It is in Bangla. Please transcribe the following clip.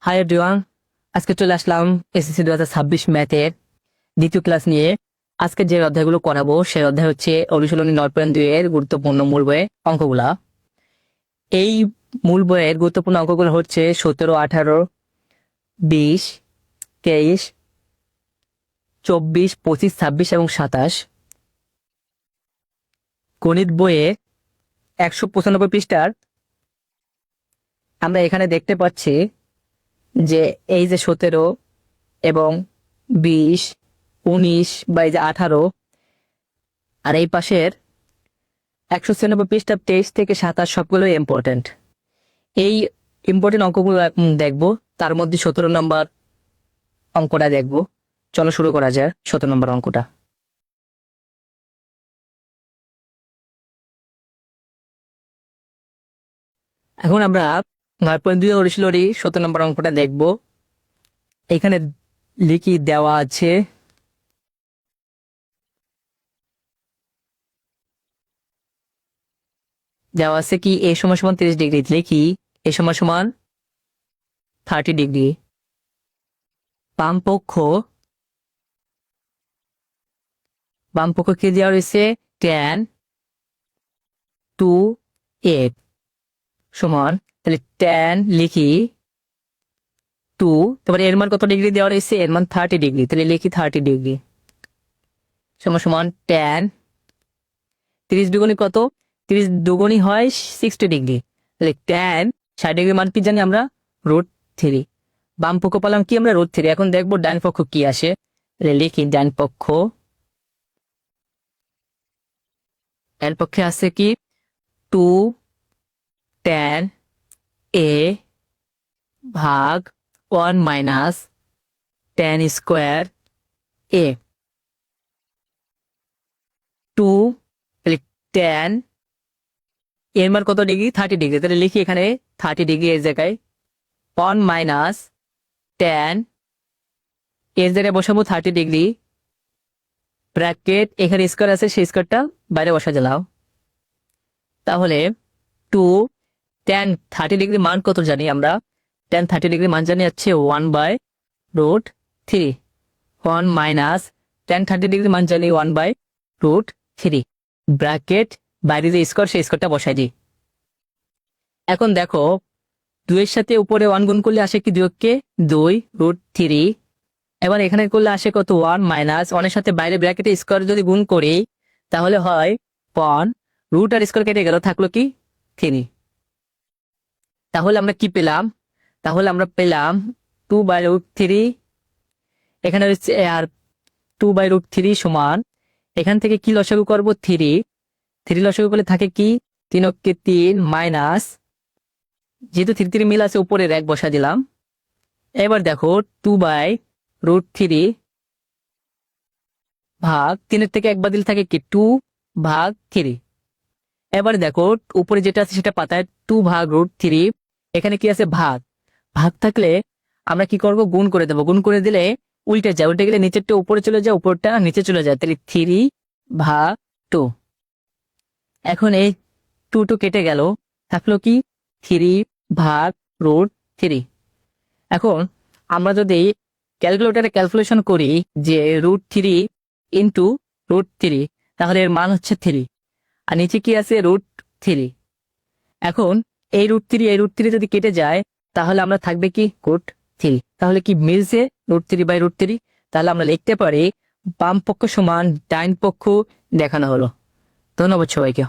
হাই এভরিওয়ান, আজকে চলে আসলাম এসএসসি 2026 ম্যাথের দ্বিতীয় ক্লাস নিয়ে। আজকে যে অধ্যায়গুলো করাবো সেই অধ্যায় হচ্ছে অনুশীলনী 9.2 এর গুরুত্বপূর্ণ মূল বইয়ের অঙ্কগুলা। এই মূল বইয়ের গুরুত্বপূর্ণ অঙ্কগুলো হচ্ছে 17, 18, 20, 23, 24, 25, 26 এবং 27। গণিত বইয়ে 195 পৃষ্ঠার আমরা এখানে দেখতে পাচ্ছি যে এই যে 17 এবং 20, 19 বা এই যে 18 আর এই পাশের 196 পৃষ্ঠা 23 থেকে 27 সবগুলো ইম্পর্টেন্ট। এই ইম্পর্টেন্ট অঙ্কগুলো এখন দেখবো, তার মধ্যে 17 নম্বর অঙ্কটা দেখবো। চলো শুরু করা যায় 17 নম্বর অঙ্কটা। এখন আমরা 9.2 অনুশীলনী 17 নম্বর অঙ্কটা দেখবো। এখানে লিখি দেওয়া আছে কি এ সমান সমান 30 ডিগ্রি, লিখি এ সমান সমান 30 ডিগ্রি। বাম পক্ষ কি দেওয়া রয়েছে tan 2a সমান, তাহলে tan লিখি 2, তারপরে এর মান কত ডিগ্রি দেওয়া রয়েছে, এর মান 30 ডিগ্রি, তাহলে লিখি 30 ডিগ্রি সমান সমান tan 30 দুগুণী কত, 30 দুগুণী হয় 60 ডিগ্রি, তাহলে tan 60 ডিগ্রি মান কি জানি আমরা √3। বাম পক্ষ পেলাম কি আমরা √3। এখন দেখবো ডান পক্ষ কি আসে, তাহলে লিখি ডান পক্ষে আছে কি 2 tan a ভাগ 1 মাইনাস tan স্কোয়ার a 2, তাহলে tan এর মান কত ডিগ্রি 30 ডিগ্রি, তাহলে লিখি এখানে 30 ডিগ্রি এর জায়গায় 1 মাইনাস tan এর জায়গায় বসাবো 30 ডিগ্রি, ব্র্যাকেট এখানে স্কোয়ার আছে সেই স্কোয়ারটা বাইরে বসা দিলাম। তাহলে 2 tan 30 ডিগ্রি মান কত জানি আমরা, tan 30 ডিগ্রি মান জানি হচ্ছে 1/√3। 1 মাইনাস tan 30 ডিগ্রি মান জানি 1/√3, ব্র্যাকেট বাইরে যে স্কোয়ার সেই স্কোয়ারটা বসাই দিই। এখন দেখো 2 এর সাথে উপরে 1 গুণ করলে আসে কি 2/√3, এবার এখানে করলে আসে কত 1 মাইনাস 1 এর সাথে বাইরে ব্র্যাকেটে স্কোয়ার যদি গুণ করি তাহলে হয় 1, রুট আর স্কোয়ার কেটে গেল, থাকলো কি 3। তাহলে আমরা কি পেলাম, আমরা পেলাম 2/√3, এখানে হচ্ছে আর 2/√3 সমান, এখান থেকে কি লসাগু করব 3 লসাগু করলে থাকে কি 3 অক্ষে 3 মাইনাস, যেহেতু 3 মিল আছে উপরের 1 বসা দিলাম। এবার দেখো 2/√3 ভাগ 3 থেকে 1 বাদ দিলে থাকে কি 2/3। এবার দেখো উপরে যেটা আছে সেটা পাতায় 2/√3, এখানে কি আছে ভাগ থাকলে আমরা কি করব গুণ করে দেবো, গুণ করে দিলে উল্টে যায়, উল্টে গেলে নিচেরটা উপরে চলে যায় উপরটা নিচে চলে যায়, তাহলে 3/2। এখন এই 2 কেটে গেল, থাকলো কি 3/√3। এখন আমরা যদি ক্যালকুলেটরে ক্যালকুলেশন করি যে √3 ইন্টু √3, তাহলে এর মান হচ্ছে 3, আর নিচে কি আছে √3। এখন এই √3 যদি কেটে যায় তাহলে আমরা থাকবে কি √3, তাহলে কি মিলছে √3/√3। তাহলে আমরা লিখতে পারি বাম পক্ষ সমান ডাইন পক্ষ দেখানো হলো। ধন্যবাদ সবাইকে।